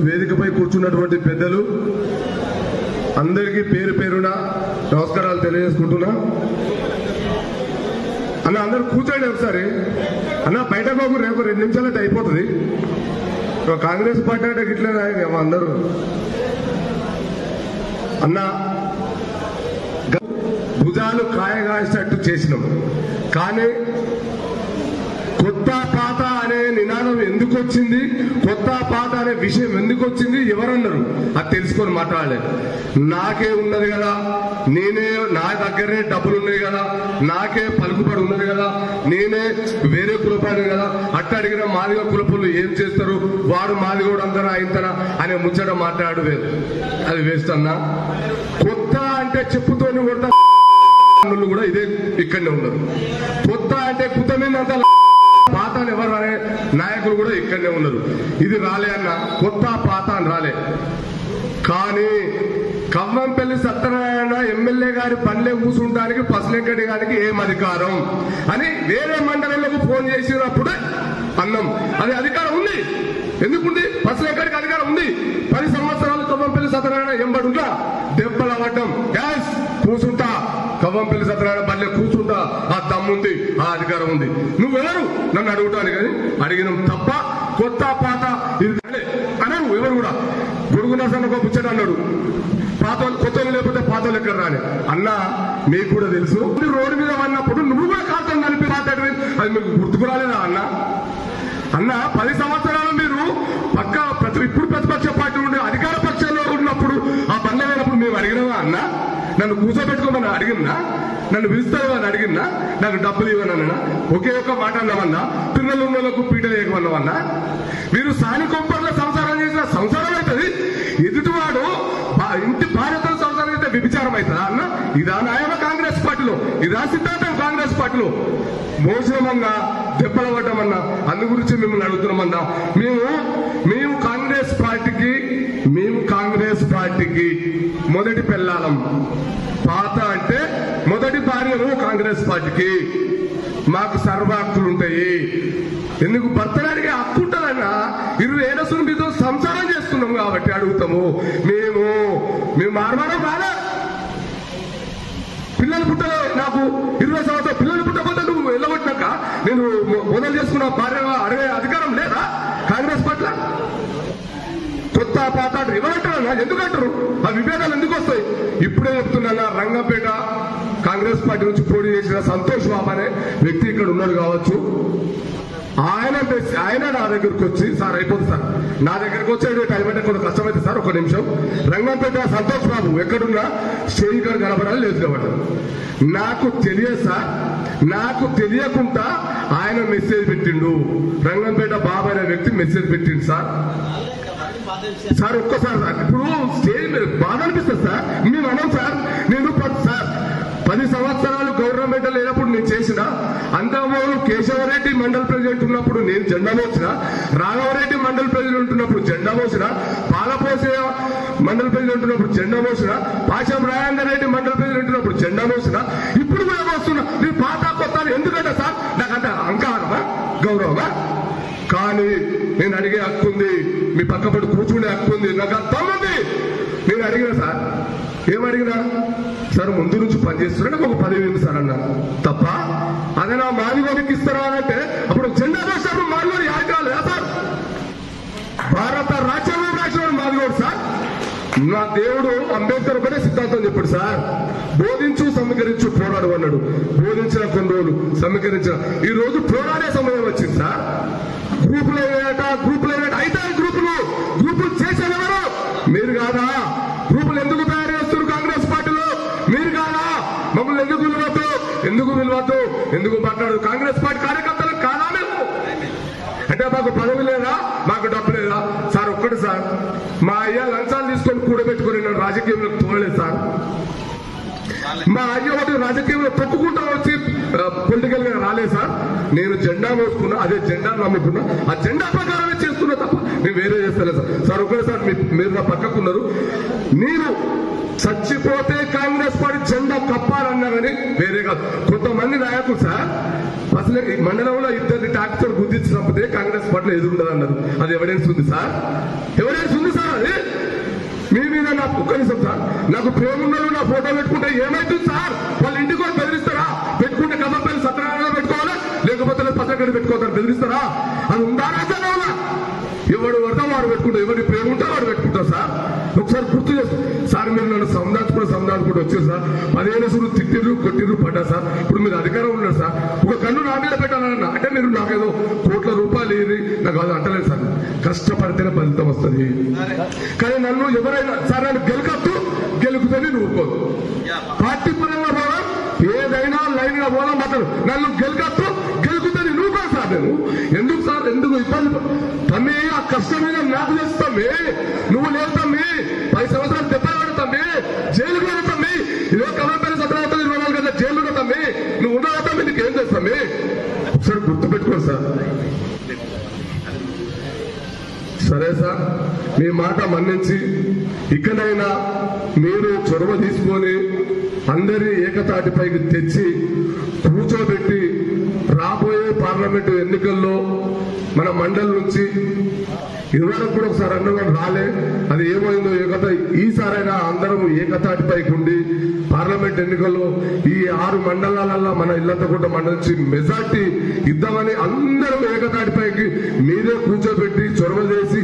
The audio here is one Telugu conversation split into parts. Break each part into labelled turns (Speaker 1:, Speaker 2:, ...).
Speaker 1: వేదికపై కూర్చున్నటువంటి పెద్దలు అందరికీ పేరు పేరున నమస్కారాలు తెలియజేసుకుంటున్నా. అన్న అందరూ కూర్చోండి ఒకసారి. అన్న బయట బాబు రేపు 2 నిమిషాలు అయిపోతుంది. కాంగ్రెస్ పార్టీ అంటే ఇట్లా అందరూ అన్న భుజాలు కాయగాసేటట్టు చేసినాం. కానీ కొత్త పాత అనే నినాదం ఎందుకు వచ్చింది, కొత్త పాత అనే విషయం ఎందుకు వచ్చింది, ఎవరన్నారు అది తెలుసుకొని మాట్లాడలేదు. నాకే ఉన్నది కదా, నేనే నా దగ్గరే డబ్బులు ఉన్నాయి కదా, నాకే పలుకుబడి ఉన్నది కదా, నేనే వేరే కులపాలి కదా, అట్ట అడిగిన మాదిగ కులపులు ఏం చేస్తారు, వాడు మాదిగోడు అందరూ అయితరా అనే ముచ్చట మాట్లాడు వేరు. అది వేస్ట్ అన్నా. కొత్త అంటే చెప్పుతోని కొడతా కూడా ఇదే ఇక్కడనే ఉన్నారు. కొత్త అంటే కుతమైనంత పాత ఎవరు అనే నాయకులు కూడా ఇక్కడనే ఉన్నారు. ఇది రాలే అన్న, కొత్త పాత అని రాలే. కానీ కవ్వంపల్లి సత్యనారాయణ ఎమ్మెల్యే గారి పనిలే కూర్చుంటానికి పసలెంకటి గారికి ఏం అధికారం అని వేరే మండలంలోకి ఫోన్ చేసినప్పుడు అన్నం. అది అధికారం ఉంది. ఎందుకుంది? పసలెంకటికి అధికారం ఉంది. 10 సంవత్సరాలు కవ్వంపల్లి సత్యనారాయణ ఎంబడుంటా దెబ్బల పడ్డం గ్యాస్ కూర్చుంటా, కవ్వంపల్లి సత్యనారాయణ పల్లె కూర్చుంటా ఆ దమ్ముంది, ఆ అధికారం ఉంది. నువ్వెవరు నన్ను అడుగుతాను కానీ అడిగినాం తప్ప కొత్త పాత ఇది అన్నాడు. ఎవరు కూడా గురుగునాసన్న ఒక ముచ్చట అన్నాడు, పాత కొత్త లేకపోతే పాత లెక్క రాని అన్న. మీకు కూడా తెలుసు, రోడ్డు మీద అన్నప్పుడు నువ్వు కూడా కాస్త నలిపి మాట్లాడి అది మీకు గుర్తుకు రాలేదా అన్న? అన్న 10 సంవత్సరాలు మీరు పక్క ఇప్పుడు ప్రతిపక్ష పార్టీ ఉండే అధికార పక్షంలో ఉన్నప్పుడు ఆ పనులు అయినప్పుడు మేము అడిగినావా అన్న? నన్ను కూర్చోబెట్టుకోమని అడిగినా, నన్ను పిలుస్తావు అని అడిగినా, నాకు డబ్బులు ఇవ్వనన్నా, ఒకే ఒక్క మాట అన్నామన్నా, పిల్లలు ఉన్నోళ్ళకు పీట వేయకమన్నామన్నా. మీరు సాని కొంపర్లో సంసారం చేసిన సంసారం అవుతుంది, ఎదుటివాడు ఇంటి భార్యతో సంసారం అయితే వ్యభిచారం అవుతుందా అన్న? ఇదా న్యాయమ కాంగ్రెస్ పార్టీలో? ఇదా సిద్ధాంతం కాంగ్రెస్ పార్టీలో? మోసమన్నా, దెబ్బలు పడ్డామన్నా. అందు గురించి మిమ్మల్ని అడుగుతున్నామన్నా. మేము కాంగ్రెస్ పార్టీకి మొదటి పెళ్ళాలం. పాత అంటే మొదటి భార్యను కాంగ్రెస్ పార్టీకి. మాకు సర్వ హక్కులు ఉంటాయి. ఎందుకు భర్తనానికి హక్కు ఉంటుందన్నా? 20 ఏళ్ళ మీతో సంసారం చేస్తున్నాం కాబట్టి అడుగుతాము. మేము మార్మానం రాలే. పిల్లలు పుట్టలే. నాకు 20 సంవత్సరాలు పిల్లలు పుట్టకపోతే నువ్వు వెళ్ళగొట్టినాక నేను మొదలు చేసుకున్న భార్య అడిగే అధికారం లేదా కాంగ్రెస్ పట్ల? కొత్త పాత ఎవరంటారు? ఎందుకంటారు? ఆ విభేదాలు ఎందుకు వస్తాయి? ఇప్పుడే చెప్తున్నా, రంగంపేట కాంగ్రెస్ పార్టీ నుంచి పోటీ చేసిన సంతోష్ బాబు అనే వ్యక్తి ఇక్కడ ఉన్నాడు కావచ్చు. ఆయన నా దగ్గరకు వచ్చి, సార్ అయిపోతుంది సార్, నా దగ్గరకు వచ్చే టైం అంటే కొంత కష్టమైతే సార్, 1 నిమిషం. రంగంపేట సంతోష్ బాబు ఎక్కడున్నా స్టేజ్ కాడ కనబడాలి, లేదు కాబట్టి నాకు తెలియదు సార్. నాకు తెలియకుండా ఆయన మెసేజ్ పెట్టిండు. రంగంపేట బాబు అనే వ్యక్తి మెసేజ్ పెట్టిండు సార్. సార్ ఒక్కసారి సార్, ఇప్పుడు స్టేజ్ బాధ అనిపిస్తుంది సార్. మేము అన్నాం సార్, నేను సార్ 10 సంవత్సరాలు గవర్నమెంట్ లేనప్పుడు నేను చేసిన, అంతమూరు కేశవరెడ్డి మండల్ ప్రెసిడెంట్ ఉన్నప్పుడు నేను జెండా మోసిన, రాఘవరెడ్డి మండల్ ప్రెసిడెంట్ ఉన్నప్పుడు జెండా మోసిన, పాలపోసే మండల్ ప్రెసిడెంట్ ఉన్నప్పుడు జెండా మోసిన, పాశం రాజేందర్ రెడ్డి మండల్ ప్రెసిడెంట్ ఉన్నప్పుడు జెండా మోసిన, ఇప్పుడు కూడా మోస్తున్నా. మీరు పాత కొత్త ఎందుకంటే సార్ నాకంటే అహంకారమా, గౌరవమా? కానీ నేను అడిగే హక్కు ఉంది, మీ పక్కపడి కూర్చునే హక్కు ఉంది, నాకు అర్థం ఉంది. నేను అడిగినా సార్, ఏమడిగినా సార్, ముందు నుంచి పనిచేస్తున్నాడు ఒక 10 వేలు సార్ అన్నా తప్ప. అదే నా మాదిగోడికి ఇస్తారా అంటే అప్పుడు జెండా రాసినప్పుడు మాదిగోడు యాగాలి సార్. భారత రాజ్యాంగం రాసిన మాదిగోడు సార్. నా దేవుడు అంబేద్కర్ ఒకటే సిద్ధాంతం చెప్పాడు సార్, బోధించు సమీకరించు పోరాడు అన్నాడు. బోధించిన కొన్ని రోజులు, సమీకరించిన ఈ రోజు పోరాడే సమయం వచ్చింది సార్. గ్రూపులు ఏట 5 గ్రూపులు చేసేవారు మీరు కాదా? గ్రూపులు ఎందుకు తయారు చేస్తున్నారు కాంగ్రెస్ పార్టీలో? మీరు కాదా? మమ్మల్ని ఎందుకు విలువద్దు ఎందుకు మాట్లాడదు? కాంగ్రెస్ పార్టీ కార్యకర్తలకు కాదా మేము? అంటే మాకు పదవి లేదా, మాకు డబ్బు లేదా సార్? ఒక్కటి సార్, మా అయ్య లంచాలు తీసుకొని కూడబెట్టుకుని నన్ను రాజకీయంలో తోడలేదు సార్. మా అయ్య ఒకటి రాజకీయంలో తొక్కుకుంటా వచ్చి పొలిటికల్ గా రాలేదు సార్. నేను జెండా మోసుకున్నా, అదే జెండా నమ్ముకున్నా, ఆ జెండా ప్రకారమే చేస్తున్నా తప్ప నేను వేరే చేస్తలేదు సార్. సార్ ఒకటే సార్, మీరు నా పక్కకున్నారు. నేను చచ్చిపోతే కాంగ్రెస్ పార్టీ జెండా కప్పాలన్నారని వేరే కాదు. కొంతమంది నాయకులు సార్ అసలు మండలంలో 2 ట్రాక్టర్ గుద్దించినప్పుడే కాంగ్రెస్ పార్టీలో ఎదురుండదు అన్నారు. అది ఎవిడెన్స్ ఉంది సార్, ఎవిడెన్స్ ఉంది ఒక్క నిమిషం సార్, నాకు ప్రేమ ఉన్నది నా ఫోటో పెట్టుకుంటే ఏమైతుంది సార్? వాళ్ళ ఇంటికి కూడా బెదిరిస్తారా? పెట్టుకుంటే కథపల్లి సత్యనారాయణ పెట్టుకోవాలి, లేకపోతే పచ్చగడ్డి పెట్టుకోవాలి, బెదిరిస్తారా? అది ఉందా రాజా? ఎవడు పడతా వాడు పెట్టుకుంటా, ఎవరి ప్రేమ ఉంటే వాడు పెట్టుకుంటారు సార్. ఒకసారి గుర్తు చేస్తారు సార్, మీరు నన్ను సంధాచుకుంటూ వచ్చారు సార్. 15 సూరు తిట్టిర్రు, కొట్టిర్రు, పడ్డా సార్. ఇప్పుడు మీరు అధికారం ఉన్నారు సార్, ఒక కన్ను నా మీద పెట్టాలన్నా అంటే మీరు నాకేదో కోట్ల రూపాయలు ఏది నాకు అది అంటలేదు సార్. కష్టపడితేనే ఫలితం వస్తుంది. కానీ నన్ను ఎవరైనా సార్ నన్ను గెలుకుతుంది నువ్వుకోదు. పార్టీ పరంగా పోవడం ఏదైనా లైన్ గా పోవడం మాట్లాడు, నన్ను గెలుకుతుంది నువ్వుకోదు సార్. నేను ఎందుకు సార్, ఎందుకు ఇబ్బంది తమ్మి? ఆ కష్టమైన నాకు చేస్తామే, నువ్వు లేదు తమ్మి. 10 సంవత్సరాలు దెబ్బలు తమ్మి, జైలుకు తమ్మి. ఇదే కమలపల్లి సత్యనారాయణ 24 గంటల జైలు తమ్మి. నువ్వు ఉండవు తమ్మి, నీకేం చేస్తామే? ఒకసారి గుర్తుపెట్టుకోండి సార్. సరే సార్, మీ మాట మన్నించి ఇకనైనా మీరు చొరవ తీసుకొని అందరి ఏకతాటిపైకి తెచ్చి కూర్చోబెట్టి రాబోయే పార్లమెంటు ఎన్నికల్లో మన మండలి నుంచి ఇదివరకు కూడా ఒకసారి అన్నవాడు రాలే, అది ఏమైందో ఏకత. ఈసారైనా అందరం ఏకతాటిపైకి ఉండి పార్లమెంట్ ఎన్నికల్లో ఈ 6 మండలాలలో మన ఇల్లంతకుంట మండలి నుంచి మెజార్టీ ఇద్దామని అందరం ఏకతాటిపైకి మీరే కూర్చోబెట్టి చొరవ చేసి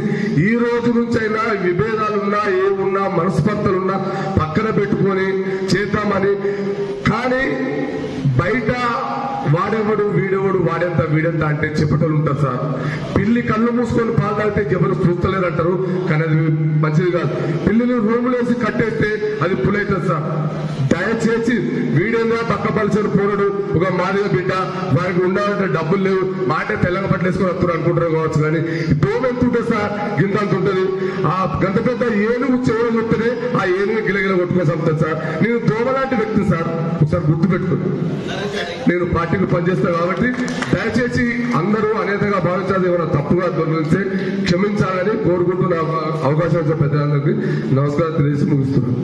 Speaker 1: ఈ రోజు నుంచి అయినా విభేదాలున్నా ఏమున్నా మనస్పర్ధలున్నా పక్కన పెట్టుకొని చేద్దామని. కానీ బయట వాడెవడు వీడెవడు వీడెంత అంటే చెప్పటలు ఉంటారు సార్. పిల్లి కళ్ళు మూసుకొని పాలు తాగితే ఎవరు చూస్తలేరు అంటారు, కానీ అది మంచిది కాదు. పిల్లిని రూములేసి కట్టేస్తే అది పులైతుంది సార్. దయచేసి వీడేందో పక్క పలిసిన పోరడు ఒక మాదిగ బిడ్డ, వారికి ఉండాలంటే డబ్బులు లేవు, మాట తెల్లగా పట్టలేసుకొని వస్తారు అనుకుంటారు కావచ్చు. కానీ దోమ ఎంత ఉంటుంది సార్, గింతంత ఉంటుంది. ఆ గంట పెద్ద ఏనుగు చెవులు చెప్తేనే ఆ ఏనుగు గిలగిల కొట్టుకొని చంపుతుంది సార్. నేను దోమ లాంటి వ్యక్తిని సార్, ఒకసారి గుర్తు పెట్టుకుని. నేను పార్టీకి పనిచేస్తాను కాబట్టి దయచేసి అందరూ అనేతగా భావించాలి. ఏమైనా తప్పుగా దొరికితే క్షమించాలని కోరుకుంటూ నా అవకాశం ఇచ్చే పెద్దలందరికీ నమస్కారం తెలియజేసి ముగిస్తున్నాను.